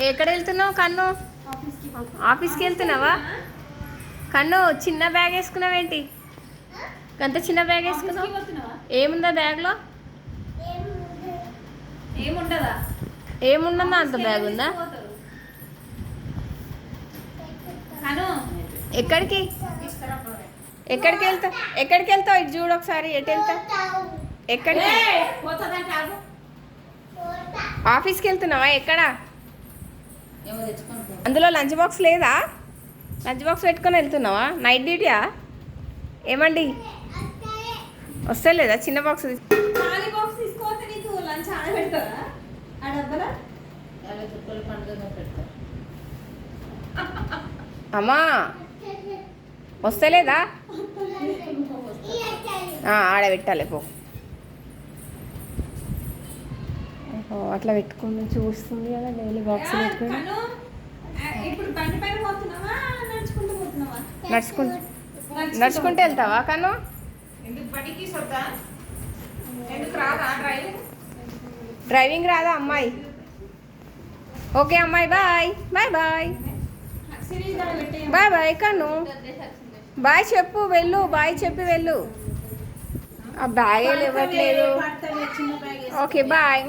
ఎక్కడ వెళ్తున్నావు కన్ను? ఆఫీస్కి వెళ్తున్నావా కన్ను? చిన్న బ్యాగ్ వేసుకున్నావేంటి? అంత చిన్న బ్యాగ్ వేసుకున్నావు? ఏముందా బ్యాగ్లో? ఏముండదా? అంత బ్యాగ్ ఉందా? ఎక్కడికి ఎక్కడికి వెళ్తావు? ఎక్కడికి వెళ్తావు? ఇటు చూడు ఒకసారి. ఎటు వెళ్తావు? ఎక్కడికి? ఆఫీస్కి వెళ్తున్నావా? ఎక్కడ? అందులో లంచ్ బాక్స్ లేదా? లంచ్ బాక్స్ పెట్టుకొని వెళ్తున్నావా? నైట్ డ్యూటీయా? ఏమండి వస్తే లేదా చిన్న బాక్స్? అమ్మా వస్తలేదా? ఆడ పెట్టాలి పో. అట్లా పెట్టుకుని చూస్తుంది కదా డైలీ బాక్స్ పెట్టుకుని. నడుచుకుంటూ వెళ్తావా కను? డ్రైవింగ్ రాదా అమ్మాయి? ఓకే అమ్మాయి, bye bye bye bye bye కను. బాయ్ చెప్పు, వెళ్ళు. బాయ్ చెప్పి వెళ్ళు. ఆ బ్యాగ్ ఇవ్వట్లేదు. Okay bye.